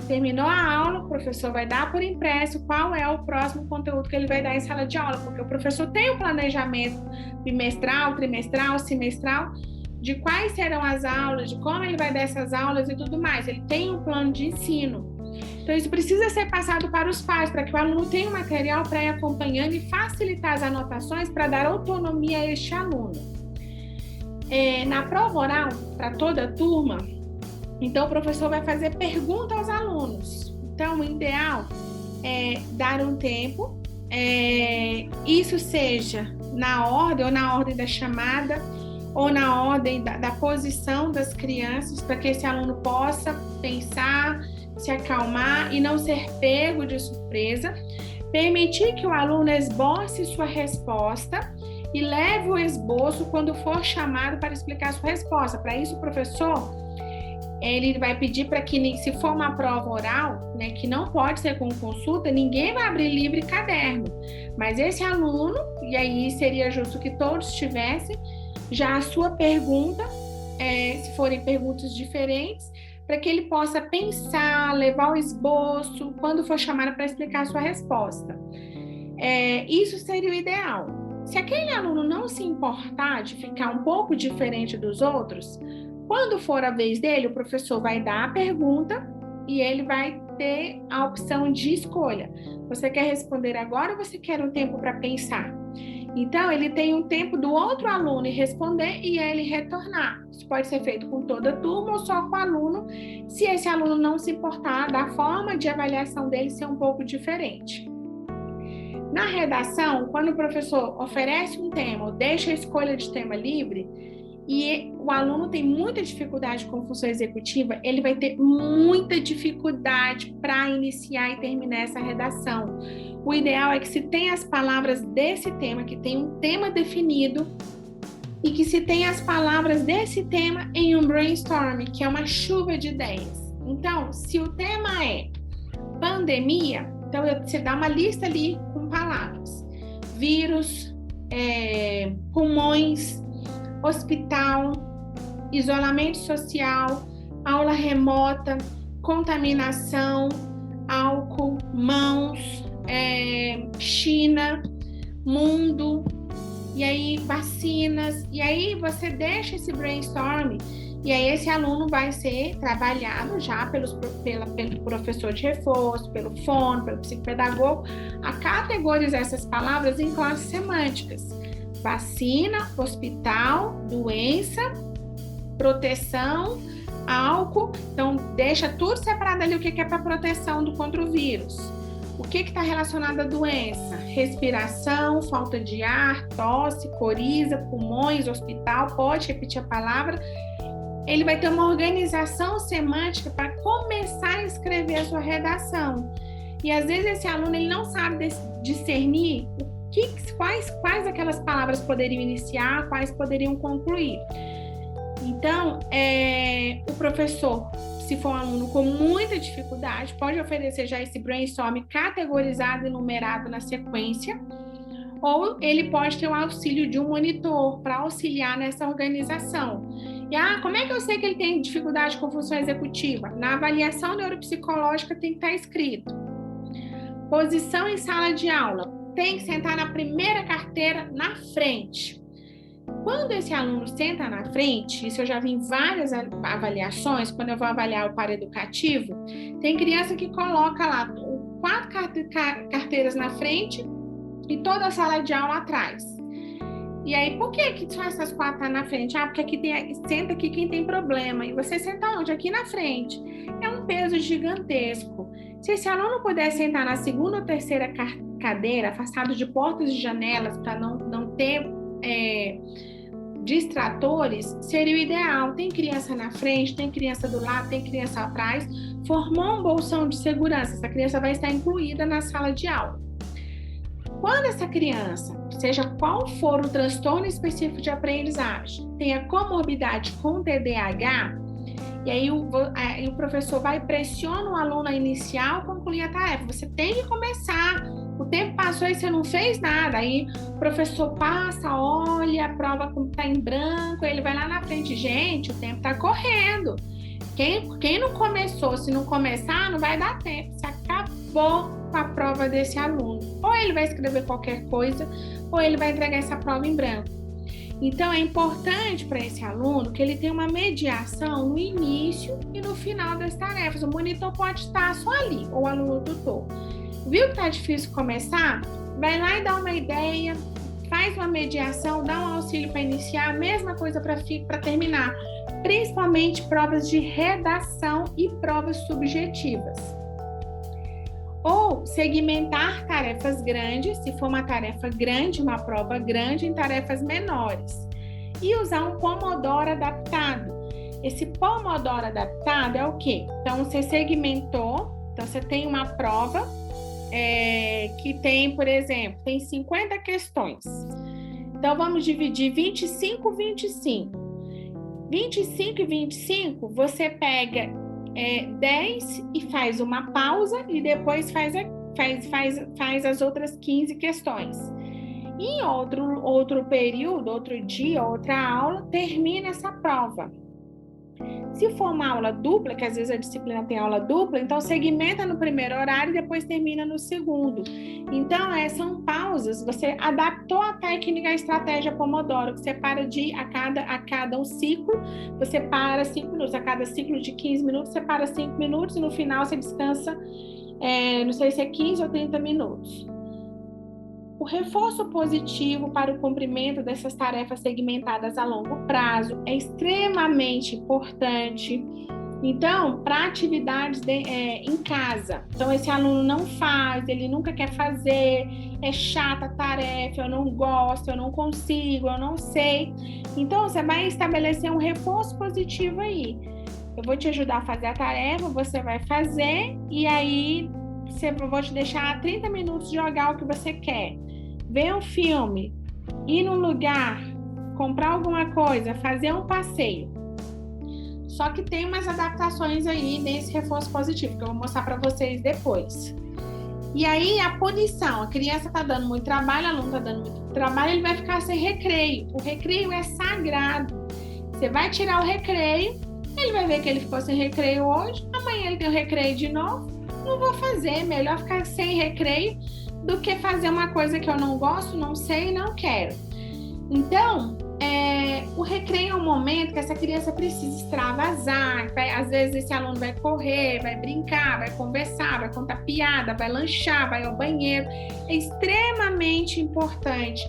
Terminou a aula, o professor vai dar por impresso qual é o próximo conteúdo que ele vai dar em sala de aula, porque o professor tem um planejamento bimestral, trimestral, semestral, de quais serão as aulas, de como ele vai dar essas aulas e tudo mais. Ele tem um plano de ensino. Então, isso precisa ser passado para os pais, para que o aluno tenha um material para ir acompanhando e facilitar as anotações para dar autonomia a este aluno. Na prova oral, para toda a turma, então o professor vai fazer pergunta aos alunos. Então, o ideal é dar um tempo, isso seja na ordem ou na ordem da chamada, ou na ordem da posição das crianças, para que esse aluno possa pensar, se acalmar e não ser pego de surpresa. Permitir que o aluno esboce sua resposta e leve o esboço quando for chamado para explicar sua resposta. Para isso, o professor ele vai pedir para que, se for uma prova oral, né, que não pode ser com consulta, ninguém vai abrir livro e caderno. Mas esse aluno, e aí seria justo que todos tivessem já a sua pergunta, se forem perguntas diferentes, para que ele possa pensar, levar o esboço, quando for chamado para explicar a sua resposta. Isso seria o ideal. Se aquele aluno não se importar de ficar um pouco diferente dos outros, quando for a vez dele, o professor vai dar a pergunta e ele vai ter a opção de escolha. Você quer responder agora ou você quer um tempo para pensar? Então, ele tem um tempo do outro aluno responder e ele retornar. Isso pode ser feito com toda a turma ou só com o aluno, se esse aluno não se importar da forma de avaliação dele ser um pouco diferente. Na redação, quando o professor oferece um tema ou deixa a escolha de tema livre, e o aluno tem muita dificuldade com função executiva, ele vai ter muita dificuldade para iniciar e terminar essa redação. O ideal é que se tenha as palavras desse tema, que tem um tema definido, e que se tenha as palavras desse tema em um brainstorm, que é uma chuva de ideias. Então, se o tema é pandemia, então você dá uma lista ali com palavras. Vírus, pulmões, hospital, isolamento social, aula remota, contaminação, álcool, mãos, China, mundo, e aí vacinas, e aí você deixa esse brainstorm, e aí esse aluno vai ser trabalhado já pelo professor de reforço, pelo fono, pelo psicopedagogo, a categorizar essas palavras em classes semânticas. Vacina, hospital, doença, proteção, álcool. Então, deixa tudo separado ali o que é para proteção contra o vírus. O que está relacionado à doença? Respiração, falta de ar, tosse, coriza, pulmões, hospital. Pode repetir a palavra. Ele vai ter uma organização semântica para começar a escrever a sua redação. E às vezes esse aluno ele não sabe discernir quais aquelas palavras poderiam iniciar, quais poderiam concluir. Então, o professor, se for um aluno com muita dificuldade, pode oferecer já esse brainstorm categorizado e numerado na sequência, ou ele pode ter o auxílio de um monitor para auxiliar nessa organização. E como é que eu sei que ele tem dificuldade com função executiva? Na avaliação neuropsicológica tem que estar escrito. Posição em sala de aula. Tem que sentar na primeira carteira na frente. Quando esse aluno senta na frente, isso eu já vi em várias avaliações, quando eu vou avaliar o paraeducativo, tem criança que coloca lá 4 carteiras na frente e toda a sala de aula atrás. E aí, por que só essas 4 na frente? Porque aqui senta aqui quem tem problema. E você senta onde? Aqui na frente. É um peso gigantesco. Se esse aluno puder sentar na segunda ou terceira cadeira, afastado de portas e janelas, para não ter distratores, seria o ideal. Tem criança na frente, tem criança do lado, tem criança atrás. Formou um bolsão de segurança. Essa criança vai estar incluída na sala de aula. Quando essa criança, seja qual for o transtorno específico de aprendizagem, tenha comorbidade com TDAH, e aí o professor vai pressionar o aluno a iniciar ou concluir a tarefa. Você tem que começar. O tempo passou e você não fez nada. Aí o professor passa, olha, a prova está em branco, ele vai lá na frente. Gente, o tempo está correndo. Quem não começou, se não começar, não vai dar tempo. Você acabou com a prova desse aluno. Ou ele vai escrever qualquer coisa, ou ele vai entregar essa prova em branco. Então, é importante para esse aluno que ele tenha uma mediação no início e no final das tarefas. O monitor pode estar só ali, ou o aluno tutor. Viu que está difícil começar? Vai lá e dá uma ideia, faz uma mediação, dá um auxílio para iniciar, a mesma coisa para terminar. Principalmente provas de redação e provas subjetivas. Ou segmentar tarefas grandes, se for uma tarefa grande, uma prova grande, em tarefas menores. E usar um Pomodoro adaptado. Esse Pomodoro adaptado é o quê? Então, você segmentou, então você tem uma prova que tem, por exemplo, tem 50 questões. Então, vamos dividir 25, 25. 25 e 25, você pega 10 e faz uma pausa e depois faz as outras 15 questões. Em outro período, outro dia, outra aula, termina essa prova. Se for uma aula dupla, que às vezes a disciplina tem aula dupla, então segmenta no primeiro horário e depois termina no segundo. Então, são pausas. Você adaptou a técnica, a estratégia Pomodoro, que você para a cada um ciclo, você para 5 minutos. A cada ciclo de 15 minutos, você para 5 minutos e no final você descansa, não sei se é 15 ou 30 minutos. O reforço positivo para o cumprimento dessas tarefas segmentadas a longo prazo é extremamente importante. Então, para atividades em casa, então esse aluno não faz, ele nunca quer fazer, é chata a tarefa, eu não gosto, eu não consigo, eu não sei. Então, você vai estabelecer um reforço positivo aí. Eu vou te ajudar a fazer a tarefa, você vai fazer, e aí eu vou te deixar 30 minutos jogar o que você quer. Ver um filme, ir num lugar, comprar alguma coisa, fazer um passeio. Só que tem umas adaptações aí nesse reforço positivo, que eu vou mostrar para vocês depois. E aí, a punição. A criança está dando muito trabalho, o aluno está dando muito trabalho, ele vai ficar sem recreio. O recreio é sagrado. Você vai tirar o recreio, ele vai ver que ele ficou sem recreio hoje, amanhã ele tem o recreio de novo. Não vou fazer, melhor ficar sem recreio do que fazer uma coisa que eu não gosto, não sei e não quero. Então, o recreio é um momento que essa criança precisa extravasar. Às vezes esse aluno vai correr, vai brincar, vai conversar, vai contar piada, vai lanchar, vai ao banheiro. É extremamente importante.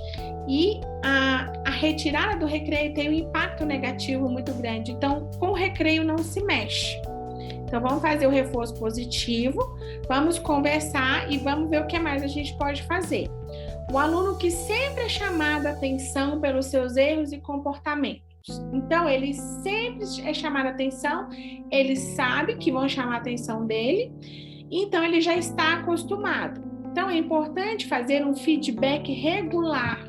E a retirada do recreio tem um impacto negativo muito grande. Então, com o recreio não se mexe. Então, vamos fazer o reforço positivo, vamos conversar e vamos ver o que mais a gente pode fazer. O aluno que sempre é chamado a atenção pelos seus erros e comportamentos. Então, ele sempre é chamado a atenção, ele sabe que vão chamar a atenção dele, então ele já está acostumado. Então, é importante fazer um feedback regular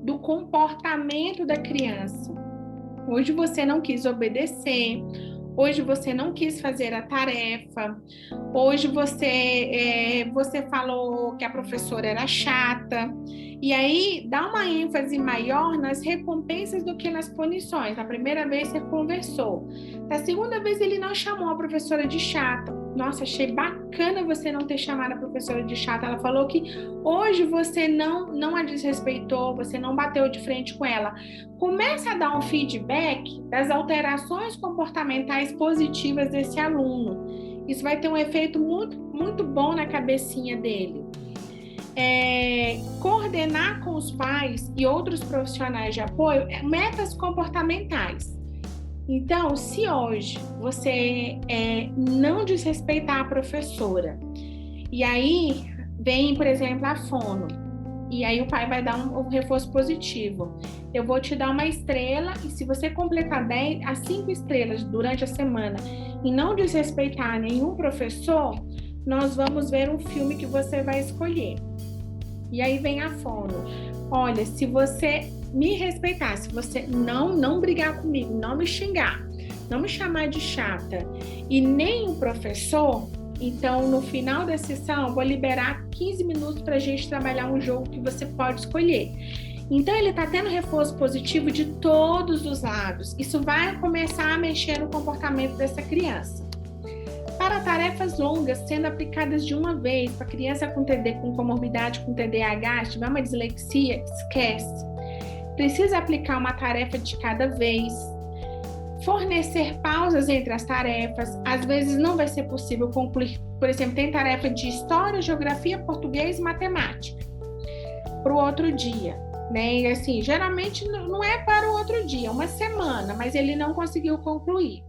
do comportamento da criança. Hoje você não quis obedecer, hoje você não quis fazer a tarefa, hoje você falou que a professora era chata. E aí, dá uma ênfase maior nas recompensas do que nas punições. Na primeira vez você conversou. Da segunda vez ele não chamou a professora de chata. Nossa, achei bacana você não ter chamado a professora de chata. Ela falou que hoje você não a desrespeitou, você não bateu de frente com ela. Começa a dar um feedback das alterações comportamentais positivas desse aluno. Isso vai ter um efeito muito, muito bom na cabecinha dele. Coordenar com os pais e outros profissionais de apoio metas comportamentais. Então, se hoje você não desrespeitar a professora, e aí vem, por exemplo, a fono, e aí o pai vai dar um reforço positivo. Eu vou te dar uma estrela, e se você completar 5 estrelas durante a semana e não desrespeitar nenhum professor, nós vamos ver um filme que você vai escolher. E aí vem a fono. Olha, se você me respeitar, se você não brigar comigo, não me xingar, não me chamar de chata e nem o professor, então no final da sessão eu vou liberar 15 minutos para a gente trabalhar um jogo que você pode escolher. Então ele está tendo reforço positivo de todos os lados. Isso vai começar a mexer no comportamento dessa criança. Para tarefas longas, sendo aplicadas de uma vez, para criança com comorbidade com TDAH, se tiver uma dislexia, esquece. Precisa aplicar uma tarefa de cada vez. Fornecer pausas entre as tarefas. Às vezes não vai ser possível concluir. Por exemplo, tem tarefa de história, geografia, português e matemática para o outro dia. Né? E assim, geralmente não é para o outro dia, uma semana, mas ele não conseguiu concluir.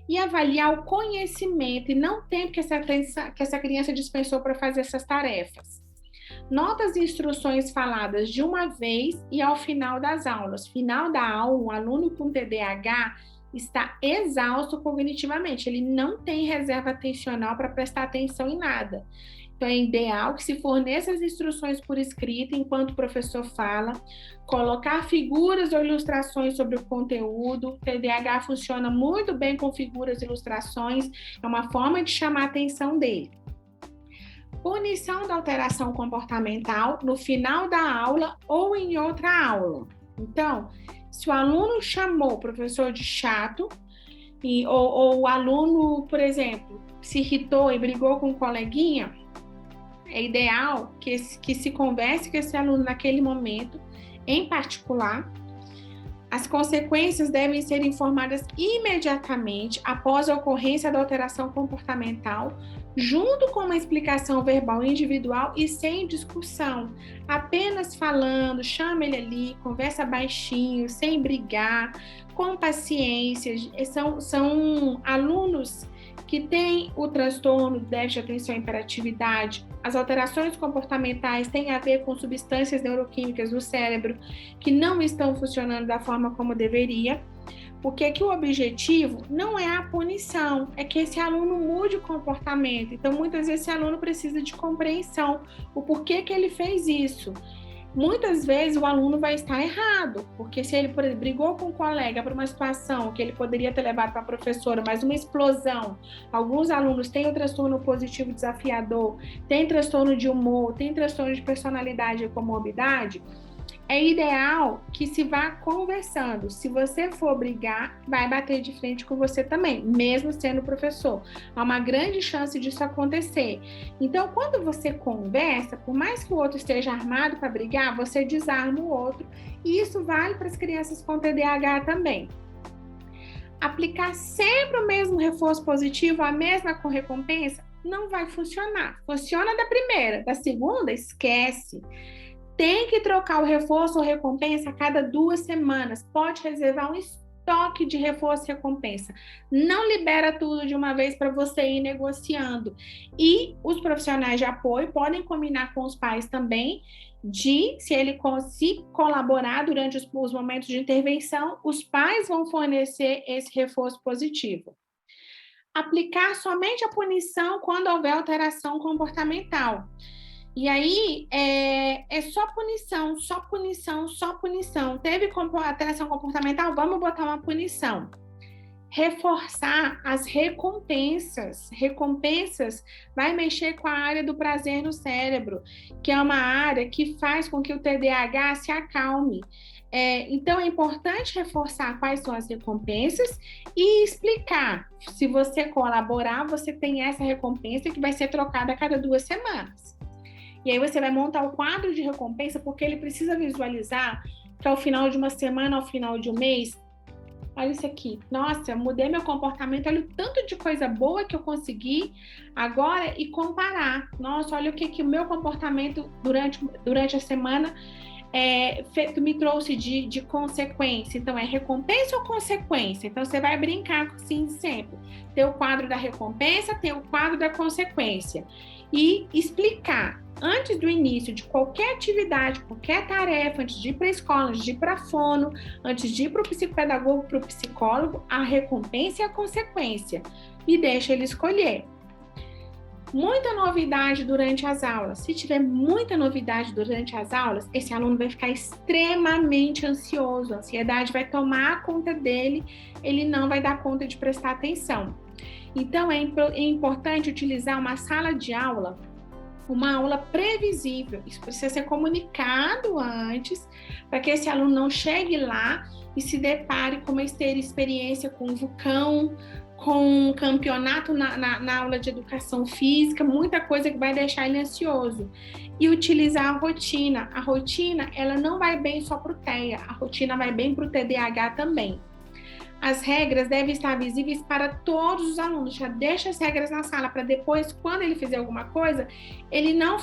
E avaliar o conhecimento e não o tempo que essa criança dispensou para fazer essas tarefas. Nota as instruções faladas de uma vez e ao final das aulas. Final da aula, um aluno com TDAH está exausto cognitivamente, ele não tem reserva atencional para prestar atenção em nada. Então, é ideal que se forneça as instruções por escrito enquanto o professor fala, colocar figuras ou ilustrações sobre o conteúdo. O TDAH funciona muito bem com figuras e ilustrações, é uma forma de chamar a atenção dele. Punição da alteração comportamental no final da aula ou em outra aula. Então, se o aluno chamou o professor de chato, ou o aluno, por exemplo, se irritou e brigou com um coleguinha, é ideal que se converse com esse aluno naquele momento, em particular. As consequências devem ser informadas imediatamente após a ocorrência da alteração comportamental, junto com uma explicação verbal individual e sem discussão, apenas falando, chama ele ali, conversa baixinho, sem brigar, com paciência. São alunos que têm o transtorno, déficit de atenção e hiperatividade. As alterações comportamentais têm a ver com substâncias neuroquímicas do cérebro que não estão funcionando da forma como deveria, porque que o objetivo não é a punição, é que esse aluno mude o comportamento. Então, muitas vezes, esse aluno precisa de compreensão, o porquê que ele fez isso. Muitas vezes o aluno vai estar errado, porque se ele, por exemplo, brigou com um colega por uma situação que ele poderia ter levado para a professora, mas uma explosão, alguns alunos têm o transtorno positivo desafiador, têm transtorno de humor, têm transtorno de personalidade e comorbidade, é ideal que se vá conversando. Se você for brigar, vai bater de frente com você também, mesmo sendo professor. Há uma grande chance disso acontecer. Então, quando você conversa, por mais que o outro esteja armado para brigar, você desarma o outro. E isso vale para as crianças com TDAH também. Aplicar sempre o mesmo reforço positivo, a mesma com recompensa, não vai funcionar. Funciona da primeira, da segunda, esquece. Tem que trocar o reforço ou recompensa a cada 2 semanas. Pode reservar um estoque de reforço e recompensa. Não libera tudo de uma vez para você ir negociando. E os profissionais de apoio podem combinar com os pais também se ele se colaborar durante os momentos de intervenção, os pais vão fornecer esse reforço positivo. Aplicar somente a punição quando houver alteração comportamental. E aí, é só punição, só punição, só punição. Teve alteração comportamental? Vamos botar uma punição. Reforçar as recompensas. Recompensas vai mexer com a área do prazer no cérebro, que é uma área que faz com que o TDAH se acalme. Então, é importante reforçar quais são as recompensas e explicar. Se você colaborar, você tem essa recompensa que vai ser trocada a cada 2 semanas. E aí você vai montar o quadro de recompensa, porque ele precisa visualizar que ao final de uma semana, ao final de um mês, olha isso aqui, nossa, eu mudei meu comportamento, olha o tanto de coisa boa que eu consegui agora e comparar. Nossa, olha o que o meu comportamento durante a semana me trouxe de consequência. Então, é recompensa ou consequência? Então, você vai brincar assim sempre. Tem o quadro da recompensa, tem o quadro da consequência. E explicar, antes do início de qualquer atividade, qualquer tarefa, antes de ir para a escola, antes de ir para a fono, antes de ir para o psicopedagogo, para o psicólogo, a recompensa e a consequência. E deixa ele escolher. Muita novidade durante as aulas. Se tiver muita novidade durante as aulas, esse aluno vai ficar extremamente ansioso. A ansiedade vai tomar conta dele, ele não vai dar conta de prestar atenção. Então, é importante utilizar uma sala de aula, uma aula previsível. Isso precisa ser comunicado antes, para que esse aluno não chegue lá e se depare com uma experiência com um vulcão, com um campeonato na aula de educação física, muita coisa que vai deixar ele ansioso. E utilizar a rotina. A rotina, ela não vai bem só para o TEA, a rotina vai bem para o TDAH também. As regras devem estar visíveis para todos os alunos. Já deixa as regras na sala para depois, quando ele fizer alguma coisa, ele não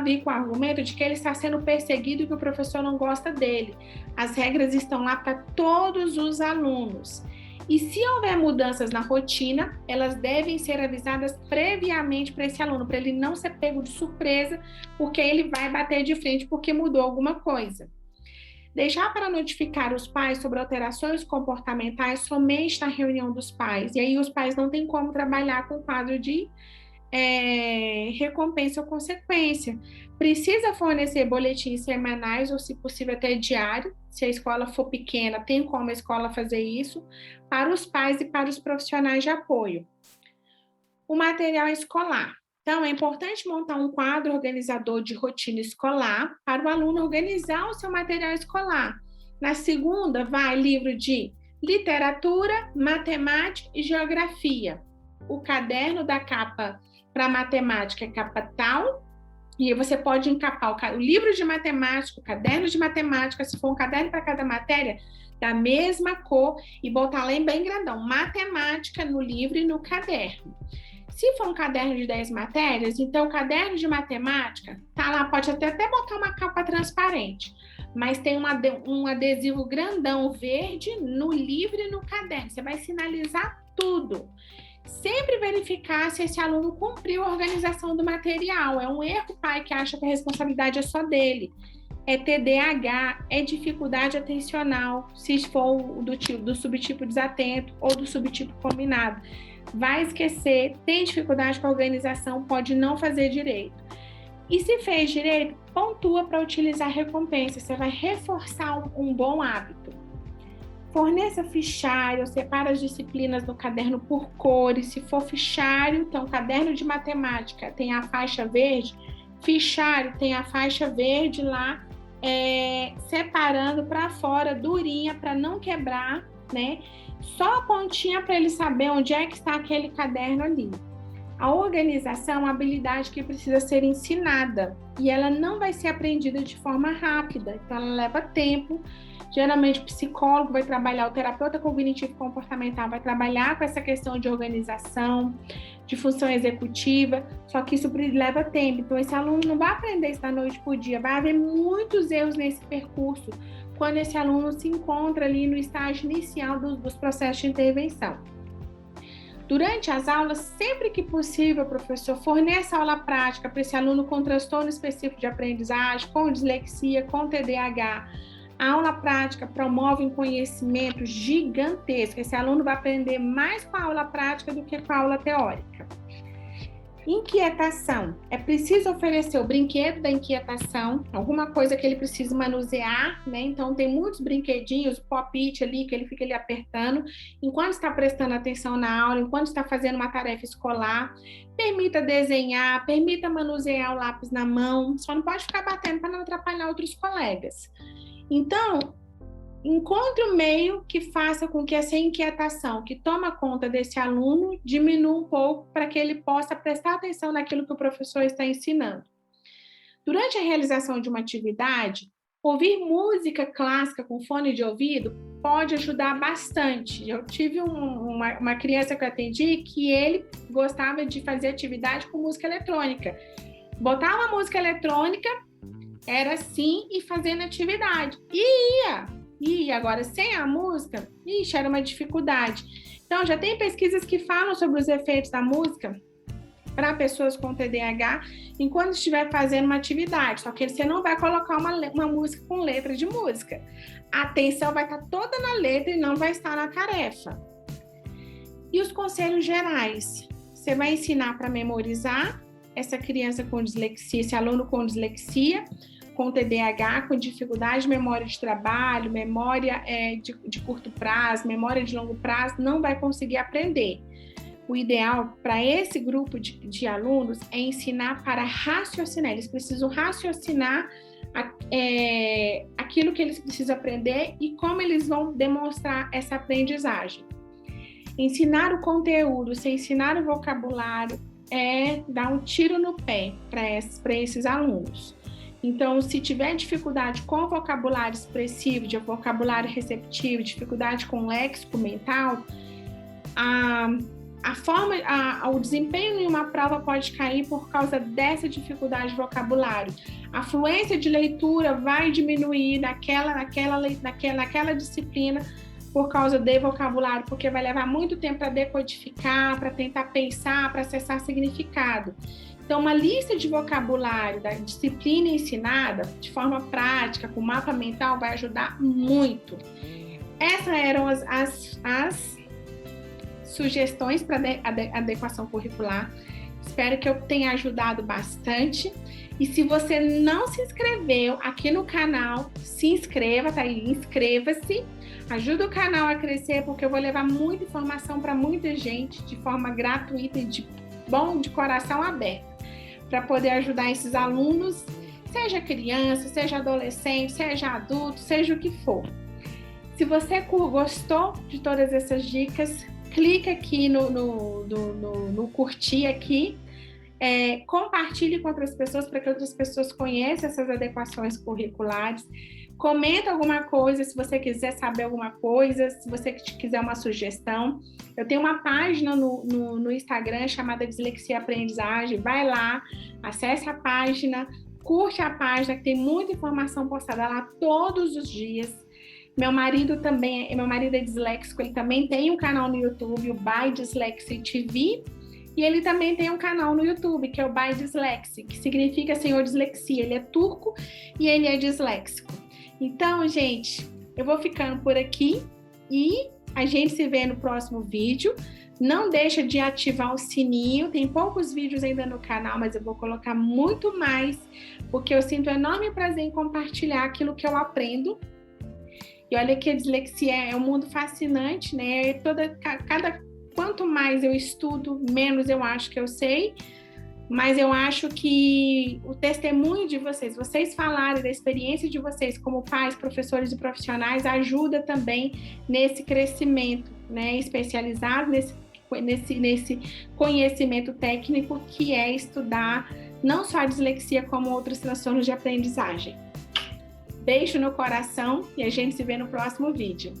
vir com o argumento de que ele está sendo perseguido e que o professor não gosta dele. As regras estão lá para todos os alunos. E se houver mudanças na rotina, elas devem ser avisadas previamente para esse aluno, para ele não ser pego de surpresa, porque ele vai bater de frente porque mudou alguma coisa. Deixar para notificar os pais sobre alterações comportamentais somente na reunião dos pais. E aí os pais não têm como trabalhar com o quadro de recompensa ou consequência. Precisa fornecer boletins semanais ou, se possível, até diário. Se a escola for pequena, tem como a escola fazer isso, para os pais e para os profissionais de apoio. O material escolar. Então, é importante montar um quadro organizador de rotina escolar para o aluno organizar o seu material escolar. Na segunda, vai livro de literatura, matemática e geografia. O caderno da capa para matemática é capa tal, e você pode encapar o livro de matemática, o caderno de matemática, se for um caderno para cada matéria, da mesma cor, e botar lá em bem grandão, matemática no livro e no caderno. Se for um caderno de 10 matérias, então o caderno de matemática, tá lá, pode até botar uma capa transparente, mas tem um adesivo grandão verde no livro e no caderno. Você vai sinalizar tudo. Sempre verificar se esse aluno cumpriu a organização do material. É um erro, pai, que acha que a responsabilidade é só dele. É TDAH, é dificuldade atencional, se for do subtipo desatento ou do subtipo combinado. Vai esquecer, tem dificuldade com a organização, pode não fazer direito. E se fez direito, pontua para utilizar recompensa. Você vai reforçar um bom hábito. Forneça fichário, separa as disciplinas no caderno por cores. Se for fichário, então caderno de matemática tem a faixa verde, fichário tem a faixa verde lá, separando para fora, durinha, para não quebrar, né? Só a pontinha para ele saber onde é que está aquele caderno ali. A organização é uma habilidade que precisa ser ensinada e ela não vai ser aprendida de forma rápida, então ela leva tempo. Geralmente o psicólogo vai trabalhar, o terapeuta cognitivo comportamental vai trabalhar com essa questão de organização, de função executiva, só que isso leva tempo. Então esse aluno não vai aprender isso da noite para o dia, vai haver muitos erros nesse percurso, quando esse aluno se encontra ali no estágio inicial dos processos de intervenção. Durante as aulas, sempre que possível, professor, forneça aula prática para esse aluno com transtorno específico de aprendizagem, com dislexia, com TDAH. A aula prática promove um conhecimento gigantesco. Esse aluno vai aprender mais com a aula prática do que com a aula teórica. Inquietação. É preciso oferecer o brinquedo da inquietação, alguma coisa que ele precisa manusear, né? Então, tem muitos brinquedinhos, o pop-it ali, que ele fica ali apertando, enquanto está prestando atenção na aula, enquanto está fazendo uma tarefa escolar. Permita desenhar, permita manusear o lápis na mão, só não pode ficar batendo para não atrapalhar outros colegas. Então, encontre um meio que faça com que essa inquietação que toma conta desse aluno diminua um pouco para que ele possa prestar atenção naquilo que o professor está ensinando. Durante a realização de uma atividade, ouvir música clássica com fone de ouvido pode ajudar bastante. Eu tive uma criança que eu atendi que ele gostava de fazer atividade com música eletrônica. Botar uma música eletrônica, era assim, e fazendo atividade. E agora, sem a música, era uma dificuldade. Então, já tem pesquisas que falam sobre os efeitos da música para pessoas com TDAH enquanto estiver fazendo uma atividade. Só que você não vai colocar uma música com letra de música. A atenção vai estar toda na letra e não vai estar na tarefa. E os conselhos gerais? Você vai ensinar para memorizar essa criança com dislexia, esse aluno com dislexia, com TDAH, com dificuldade de memória de trabalho, memória de curto prazo, memória de longo prazo, não vai conseguir aprender. O ideal para esse grupo de alunos é ensinar para raciocinar. Eles precisam raciocinar aquilo que eles precisam aprender e como eles vão demonstrar essa aprendizagem. Ensinar o conteúdo, sem ensinar o vocabulário, dar um tiro no pé para esses alunos. Então, se tiver dificuldade com vocabulário expressivo, de vocabulário receptivo, dificuldade com léxico mental, o desempenho em uma prova pode cair por causa dessa dificuldade de vocabulário. A fluência de leitura vai diminuir naquela disciplina por causa de vocabulário, porque vai levar muito tempo para decodificar, para tentar pensar, para acessar significado. Então, uma lista de vocabulário da disciplina ensinada, de forma prática, com mapa mental, vai ajudar muito. Essas eram as sugestões para adequação curricular. Espero que eu tenha ajudado bastante. E se você não se inscreveu aqui no canal, se inscreva, tá aí, inscreva-se. Ajuda o canal a crescer, porque eu vou levar muita informação para muita gente de forma gratuita e de coração aberto, para poder ajudar esses alunos, seja criança, seja adolescente, seja adulto, seja o que for. Se você gostou de todas essas dicas, clica aqui no curtir aqui, compartilhe com outras pessoas para que outras pessoas conheçam essas adequações curriculares. Comenta alguma coisa se você quiser saber alguma coisa, se você quiser uma sugestão. Eu tenho uma página no Instagram chamada Dislexia Aprendizagem. Vai lá, acesse a página, curte a página, que tem muita informação postada lá todos os dias. Meu marido é disléxico, ele também tem um canal no YouTube, o By Dyslexia TV, e ele também tem um canal no YouTube, que é o By Dyslexia, que significa Senhor Dislexia. Ele é turco e ele é disléxico. Então, gente, eu vou ficando por aqui e a gente se vê no próximo vídeo. Não deixa de ativar o sininho, tem poucos vídeos ainda no canal, mas eu vou colocar muito mais, porque eu sinto enorme prazer em compartilhar aquilo que eu aprendo. E olha que a dislexia é um mundo fascinante, né? Quanto mais eu estudo, menos eu acho que eu sei. Mas eu acho que o testemunho de vocês falarem da experiência de vocês como pais, professores e profissionais, ajuda também nesse crescimento, né? Especializado nesse conhecimento técnico que é estudar não só a dislexia, como outros transtornos de aprendizagem. Beijo no coração e a gente se vê no próximo vídeo.